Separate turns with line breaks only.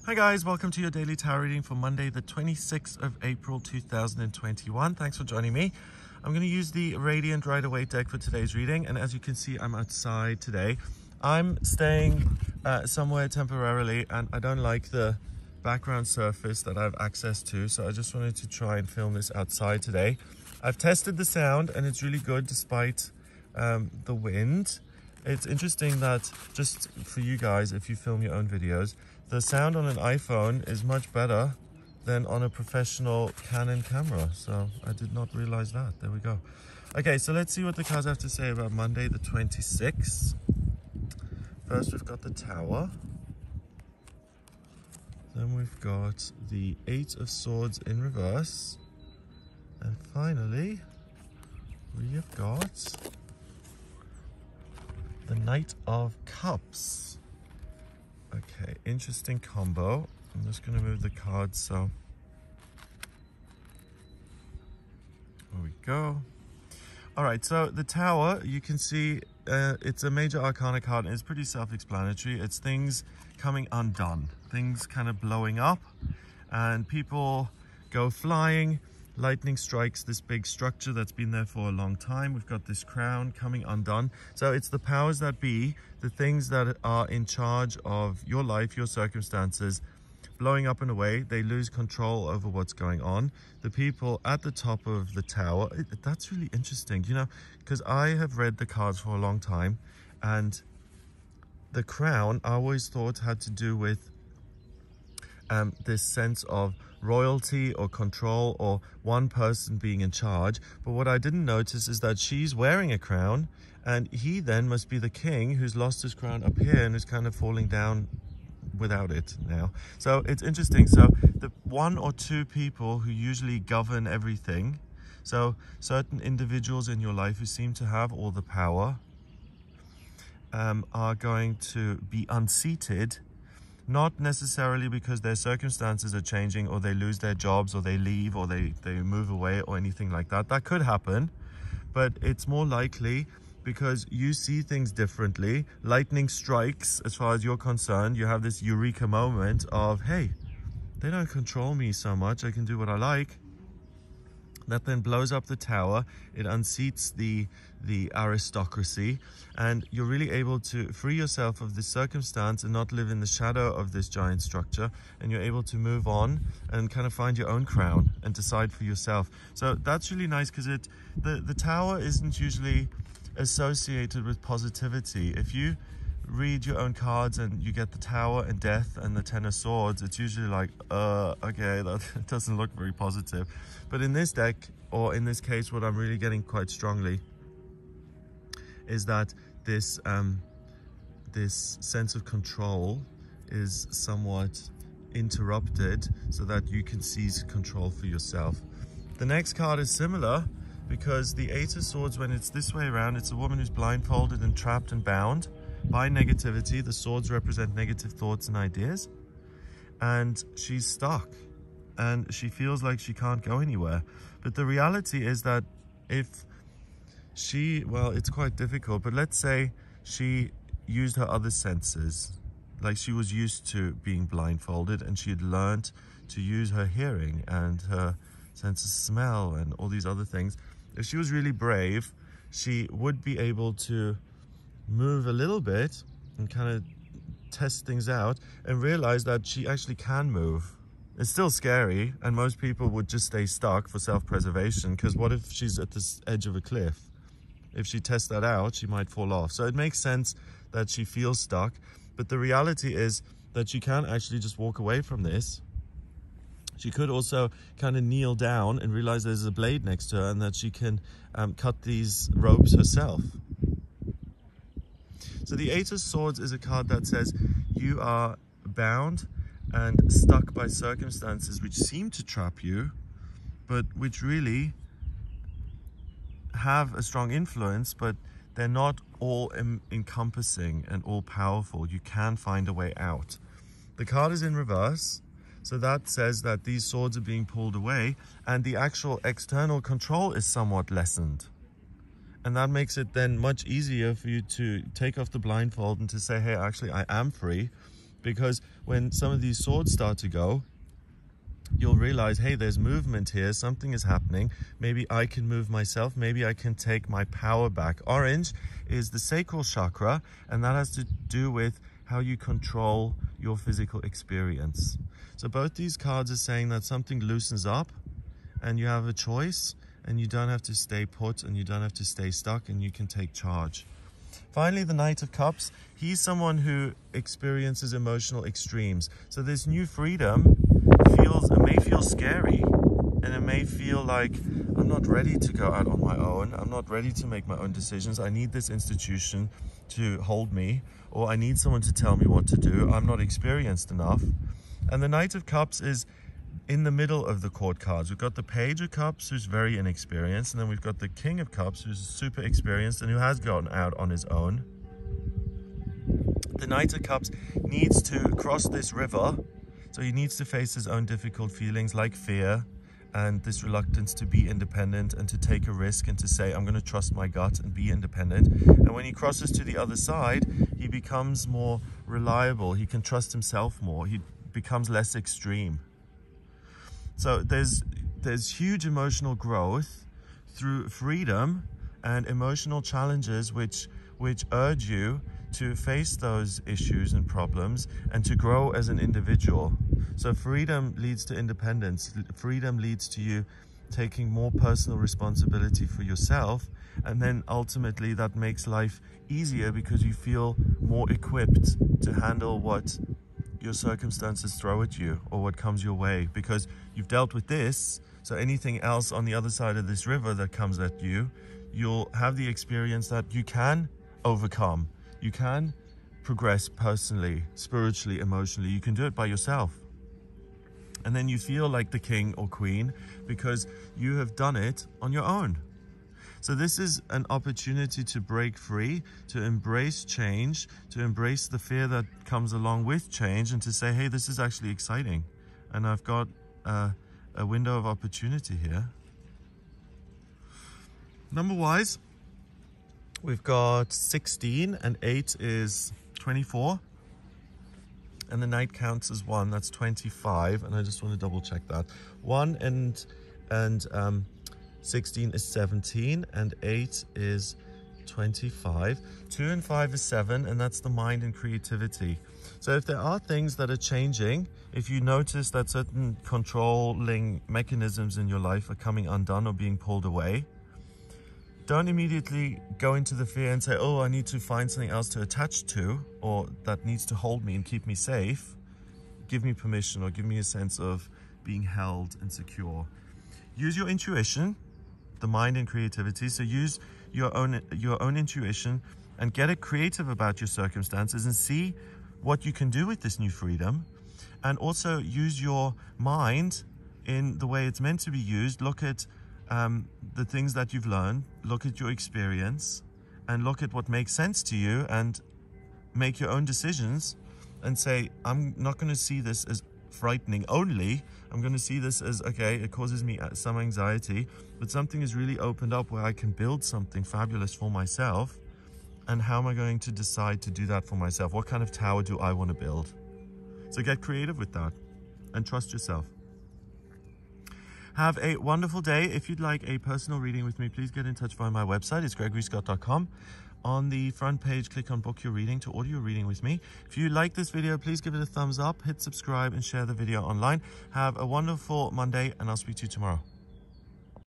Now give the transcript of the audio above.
Hi guys, welcome to your daily tarot reading for Monday the 26th of April 2021. Thanks for joining me. I'm going to use the Radiant Right Away deck for today's reading, and as you can see I'm outside today. I'm staying somewhere temporarily and I don't like the background surface that I have access to, so I just wanted to try and film this outside today. I've tested the sound and it's really good despite the wind. It's interesting that, just for you guys, if you film your own videos, the sound on an iPhone is much better than on a professional Canon camera. So I did not realize that. There we go. Okay, so let's see what the cards have to say about Monday the 26th. First we've got the Tower. Then we've got the Eight of Swords in reverse. And finally, we have got the Knight of Cups. Okay, interesting combo. I'm just going to move the cards, so there we go. All right, so the Tower, you can see it's a major arcana card and it's pretty self-explanatory. It's things coming undone, things kind of blowing up, and people go flying. Lightning strikes this big structure that's been there for a long time. We've got this crown coming undone. So it's the powers that be, the things that are in charge of your life, your circumstances, blowing up and away. They lose control over what's going on. The people at the top of the tower, that's really interesting, you know, because I have read the cards for a long time, and the crown I always thought had to do with this sense of royalty or control or one person being in charge. But what I didn't notice is that she's wearing a crown and he then must be the king who's lost his crown up here and is kind of falling down without it now. So it's interesting. So the one or two people who usually govern everything, so certain individuals in your life who seem to have all the power, are going to be unseated. Not necessarily because their circumstances are changing or they lose their jobs or they leave or they move away or anything like that. That could happen, but it's more likely because you see things differently. Lightning strikes, as far as you're concerned. You have this eureka moment of, hey, they don't control me so much. I can do what I like. That then blows up the tower. It unseats the aristocracy, and you're really able to free yourself of this circumstance and not live in the shadow of this giant structure, and you're able to move on and kind of find your own crown and decide for yourself. So that's really nice, because the tower isn't usually associated with positivity. If you read your own cards and you get the Tower and Death and the Ten of Swords, it's usually like, okay, that doesn't look very positive. But in this deck, or in this case, what I'm really getting quite strongly is that this this sense of control is somewhat interrupted so that you can seize control for yourself. The next card is similar, because the Eight of Swords, when it's this way around, it's a woman who's blindfolded and trapped and bound by negativity. The swords represent negative thoughts and ideas, and she's stuck and she feels like she can't go anywhere. But the reality is that if she, well, it's quite difficult, but let's say she used her other senses, like she was used to being blindfolded and she had learned to use her hearing and her sense of smell and all these other things. If she was really brave, she would be able to move a little bit and kind of test things out and realize that she actually can move. It's still scary, and most people would just stay stuck for self-preservation, because what if she's at the edge of a cliff? If she tests that out, she might fall off. So it makes sense that she feels stuck, but the reality is that she can actually just walk away from this. She could also kind of kneel down and realize there's a blade next to her and that she can cut these ropes herself. So the Eight of Swords is a card that says you are bound and stuck by circumstances which seem to trap you, but which really have a strong influence, but they're not all encompassing and all powerful. You can find a way out. The card is in reverse, so that says that these swords are being pulled away and the actual external control is somewhat lessened. And that makes it then much easier for you to take off the blindfold and to say, hey, actually, I am free. Because when some of these swords start to go, you'll realize, hey, there's movement here, something is happening. Maybe I can move myself, maybe I can take my power back. Orange is the sacral chakra, and that has to do with how you control your physical experience. So both these cards are saying that something loosens up and you have a choice, and you don't have to stay put, and you don't have to stay stuck, and you can take charge. Finally, the Knight of Cups, he's someone who experiences emotional extremes. So this new freedom may feel scary, and it may feel like, I'm not ready to go out on my own. I'm not ready to make my own decisions. I need this institution to hold me, or I need someone to tell me what to do. I'm not experienced enough. And the Knight of Cups is in the middle of the court cards. We've got the Page of Cups, who's very inexperienced, and then we've got the King of Cups, who's super experienced and who has gone out on his own. The Knight of Cups needs to cross this river, so he needs to face his own difficult feelings like fear and this reluctance to be independent and to take a risk and to say, I'm going to trust my gut and be independent. And when he crosses to the other side, he becomes more reliable. He can trust himself more. He becomes less extreme. So there's huge emotional growth through freedom and emotional challenges which urge you to face those issues and problems and to grow as an individual. So freedom leads to independence. Freedom leads to you taking more personal responsibility for yourself, and then ultimately that makes life easier because you feel more equipped to handle what your circumstances throw at you or what comes your way, because you've dealt with this. So anything else on the other side of this river that comes at you, you'll have the experience that you can overcome. You can progress personally, spiritually, emotionally. You can do it by yourself. And then you feel like the king or queen because you have done it on your own. So this is an opportunity to break free, to embrace change, to embrace the fear that comes along with change, and to say, hey, this is actually exciting. And I've got a window of opportunity here. Number-wise, we've got 16, and 8 is 24. And the Knight counts as 1, that's 25. And I just want to double check that. 1 and 16 is 17, and 8 is 25. 2 and 5 is 7, and that's the mind and creativity. So if there are things that are changing, if you notice that certain controlling mechanisms in your life are coming undone or being pulled away, don't immediately go into the fear and say, oh, I need to find something else to attach to, or that needs to hold me and keep me safe. Give me permission, or give me a sense of being held and secure. Use your intuition, the mind and creativity. So use your own intuition and get creative about your circumstances and see what you can do with this new freedom. And also use your mind in the way it's meant to be used. Look at the things that you've learned, look at your experience, and look at what makes sense to you, and make your own decisions and say, I'm not going to see this as frightening only. I'm going to see this as, okay, it causes me some anxiety, but something is really opened up where I can build something fabulous for myself. And how am I going to decide to do that for myself? What kind of tower do I want to build? So get creative with that and trust yourself. Have a wonderful day. If you'd like a personal reading with me, please get in touch via my website. It's gregoryscott.com. On the front page, click on book your reading to order your reading with me. If you like this video, please give it a thumbs up, hit subscribe, and share the video online. Have a wonderful Monday, and I'll speak to you tomorrow.